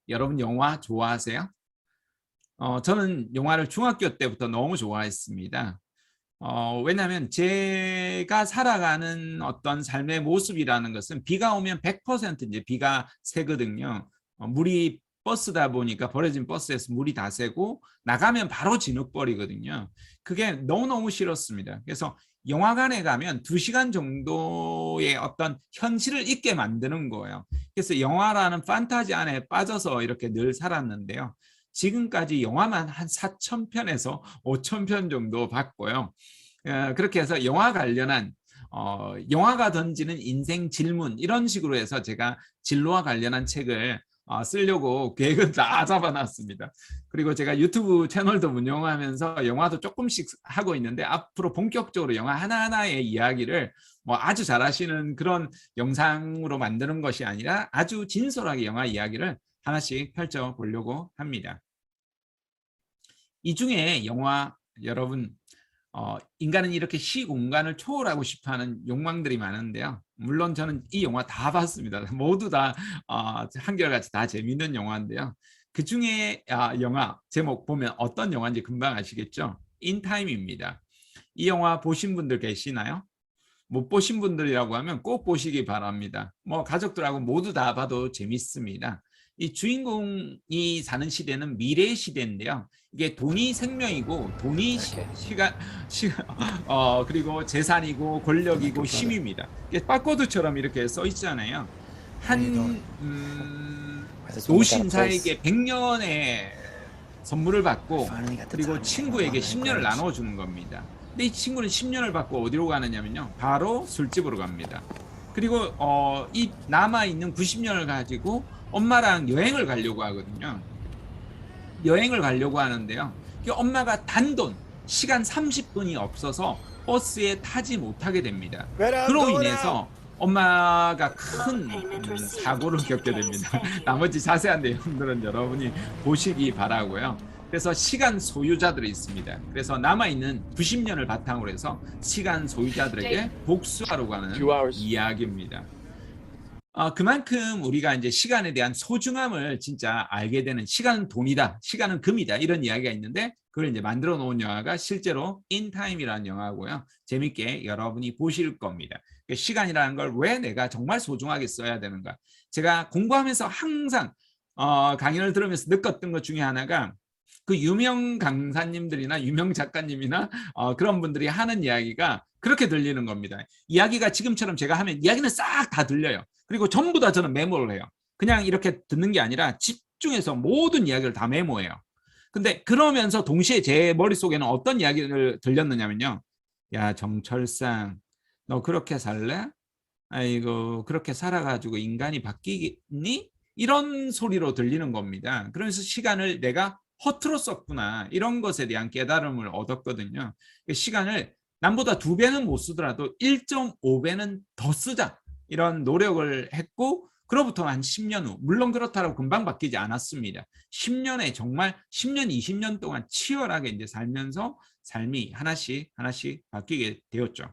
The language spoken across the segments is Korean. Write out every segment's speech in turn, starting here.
여러분 영화 좋아하세요? 저는 영화를 중학교 때부터 너무 좋아했습니다. 왜냐하면 제가 살아가는 어떤 삶의 모습이라는 것은 비가 오면 100% 이제 비가 새거든요. 물이 버스다 보니까 버려진 버스에서 물이 다 새고 나가면 바로 진흙벌이거든요. 그게 너무너무 싫었습니다. 그래서 영화관에 가면 2시간 정도의 어떤 현실을 잊게 만드는 거예요. 그래서 영화라는 판타지 안에 빠져서 이렇게 늘 살았는데요. 지금까지 영화만 한 4,000편에서 5,000편 정도 봤고요. 그렇게 해서 영화 관련한 영화가 던지는 인생 질문 이런 식으로 해서 제가 진로와 관련한 책을 쓰려고 계획은 다 잡아놨습니다. 그리고 제가 유튜브 채널도 운영하면서 영화도 조금씩 하고 있는데 앞으로 본격적으로 영화 하나하나의 이야기를 뭐 아주 잘하시는 그런 영상으로 만드는 것이 아니라 아주 진솔하게 영화 이야기를 하나씩 펼쳐보려고 합니다. 이 중에 영화 여러분 인간은 이렇게 시공간을 초월하고 싶어하는 욕망들이 많은데요. 물론 저는 이 영화 다 봤습니다. 모두 다 한결같이 다 재밌는 영화인데요. 그 중에 영화 제목 보면 어떤 영화인지 금방 아시겠죠? 인타임입니다. 이 영화 보신 분들 계시나요? 못 보신 분들이라고 하면 꼭 보시기 바랍니다. 뭐 가족들하고 모두 다 봐도 재밌습니다. 이 주인공이 사는 시대는 미래 시대인데요. 이게 돈이 생명이고 돈이 시간 그리고 재산이고 권력이고 힘입니다. 이게 바코드처럼 이렇게 써 있잖아요. 한 노신사에게 100년의 선물을 받고 그리고 친구에게 10년을 나눠주는 겁니다. 근데 이 친구는 10년을 받고 어디로 가느냐면요. 바로 술집으로 갑니다. 그리고 이 남아있는 90년을 가지고 엄마랑 여행을 가려고 하거든요. 여행을 가려고 하는데요. 엄마가 단돈 시간 30분이 없어서 버스에 타지 못하게 됩니다. 그로 인해서 엄마가 큰 사고를 겪게 됩니다. 나머지 자세한 내용들은 여러분이 보시기 바라고요. 그래서 시간 소유자들이 있습니다. 그래서 남아있는 90년을 바탕으로 해서 시간 소유자들에게 복수하려고 하는 이야기입니다. 그만큼 우리가 이제 시간에 대한 소중함을 진짜 알게 되는 시간은 돈이다, 시간은 금이다 이런 이야기가 있는데 그걸 이제 만들어 놓은 영화가 실제로 인타임이라는 영화고요. 재밌게 여러분이 보실 겁니다. 시간이라는 걸 왜 내가 정말 소중하게 써야 되는가? 제가 공부하면서 항상 강연을 들으면서 느꼈던 것 중에 하나가 그 유명 강사님들이나 유명 작가님이나 그런 분들이 하는 이야기가 그렇게 들리는 겁니다. 이야기가 지금처럼 제가 하면 이야기는 싹 다 들려요. 그리고 전부 다 저는 메모를 해요. 그냥 이렇게 듣는 게 아니라 집중해서 모든 이야기를 다 메모해요. 근데 그러면서 동시에 제 머릿속에는 어떤 이야기를 들렸느냐면요. 야, 정철상, 너 그렇게 살래? 아이고, 그렇게 살아가지고 인간이 바뀌니? 이런 소리로 들리는 겁니다. 그래서 시간을 내가 허투루 썼구나. 이런 것에 대한 깨달음을 얻었거든요. 시간을 남보다 2배는 못 쓰더라도 1.5배는 더 쓰자. 이런 노력을 했고 그로부터 한 10년 후 물론 그렇다고 금방 바뀌지 않았습니다. 10년에 정말 10년 20년 동안 치열하게 이제 살면서 삶이 하나씩 바뀌게 되었죠.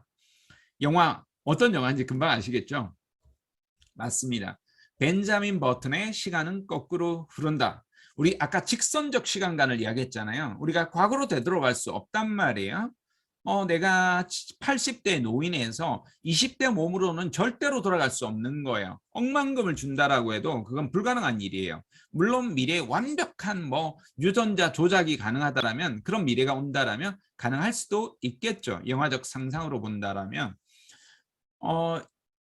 영화 어떤 영화인지 금방 아시겠죠? 맞습니다. 벤자민 버튼의 시간은 거꾸로 흐른다. 우리 아까 직선적 시간관을 이야기했잖아요. 우리가 과거로 되돌아갈 수 없단 말이에요. 내가 80대 노인에서 20대 몸으로는 절대로 돌아갈 수 없는 거예요. 억만금을 준다라고 해도 그건 불가능한 일이에요. 물론 미래에 완벽한 뭐 유전자 조작이 가능하다라면 그런 미래가 온다라면 가능할 수도 있겠죠. 영화적 상상으로 본다라면.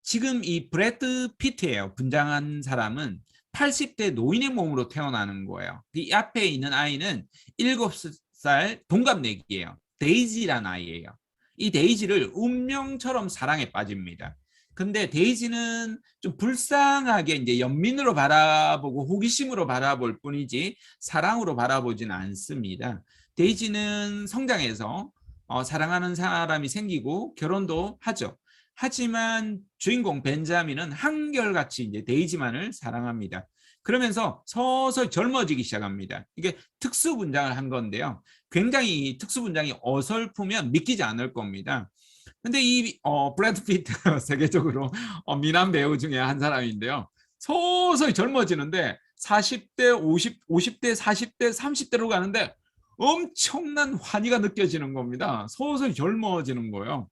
지금 이 브래드 피트예요. 분장한 사람은 80대 노인의 몸으로 태어나는 거예요. 이 앞에 있는 아이는 7살 동갑내기예요. 데이지란 아이예요. 이 데이지를 운명처럼 사랑에 빠집니다. 근데 데이지는 좀 불쌍하게 이제 연민으로 바라보고 호기심으로 바라볼 뿐이지 사랑으로 바라보지는 않습니다. 데이지는 성장해서 사랑하는 사람이 생기고 결혼도 하죠. 하지만 주인공 벤자민은 한결같이 이제 데이지만을 사랑합니다. 그러면서 서서히 젊어지기 시작합니다. 이게 특수 분장을 한 건데요. 굉장히 특수 분장이 어설프면 믿기지 않을 겁니다. 근데 이 브래드 피트 세계적으로 미남 배우 중에 한 사람인데요. 서서히 젊어지는데 40대, 50대, 40대, 30대로 가는데 엄청난 환희가 느껴지는 겁니다. 서서히 젊어지는 거예요.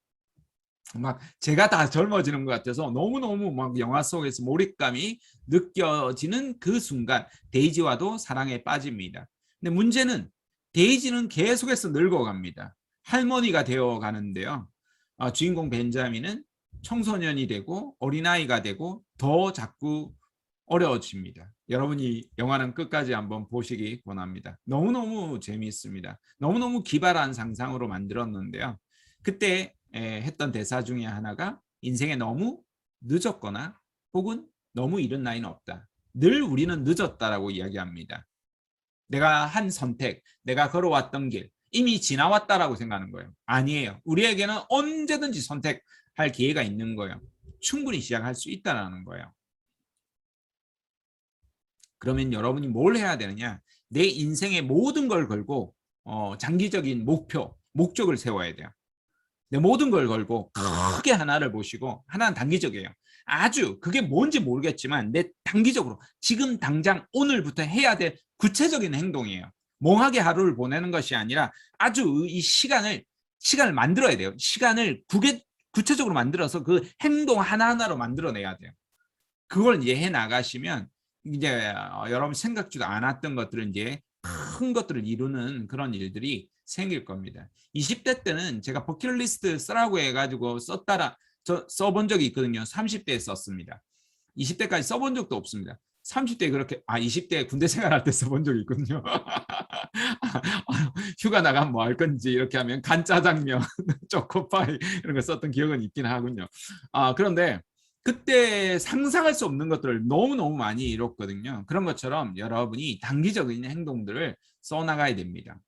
막 제가 다 젊어지는 것 같아서 너무너무 막 영화 속에서 몰입감이 느껴지는 그 순간 데이지와도 사랑에 빠집니다. 근데 문제는 데이지는 계속해서 늙어갑니다. 할머니가 되어 가는데요. 주인공 벤자민은 청소년이 되고 어린아이가 되고 더 자꾸 어려워집니다. 여러분이 영화는 끝까지 한번 보시기 권합니다. 너무너무 재미있습니다. 너무너무 기발한 상상으로 만들었는데요. 그때 했던 대사 중에 하나가 인생에 너무 늦었거나 혹은 너무 이른 나이는 없다. 늘 우리는 늦었다라고 이야기합니다. 내가 한 선택, 내가 걸어왔던 길 이미 지나왔다라고 생각하는 거예요. 아니에요. 우리에게는 언제든지 선택할 기회가 있는 거예요. 충분히 시작할 수 있다는 거예요. 그러면 여러분이 뭘 해야 되느냐? 내 인생의 모든 걸 걸고 장기적인 목적을 세워야 돼요. 내 모든 걸 걸고 크게 하나를 보시고, 하나는 단기적이에요. 아주 그게 뭔지 모르겠지만 내 단기적으로 지금 당장 오늘부터 해야 될 구체적인 행동이에요. 멍하게 하루를 보내는 것이 아니라 아주 이 시간을 만들어야 돼요. 시간을 구체적으로 만들어서 그 행동 하나하나로 만들어내야 돼요. 그걸 이제 해 나가시면 이제 여러분 생각지도 않았던 것들은 이제 큰 것들을 이루는 그런 일들이 생길 겁니다. 20대 때는 제가 버킷리스트 쓰라고 해가지고 써본 적이 있거든요. 30대에 썼습니다. 20대까지 써본 적도 없습니다. 30대 그렇게 20대 군대 생활할 때 써본 적이 있거든요. 휴가 나가면 뭐 할 건지 이렇게 하면 간짜장면, 초코파이 이런 거 썼던 기억은 있긴 하군요. 그런데 그때 상상할 수 없는 것들을 너무너무 많이 이뤘거든요. 그런 것처럼 여러분이 단기적인 행동들을 써나가야 됩니다.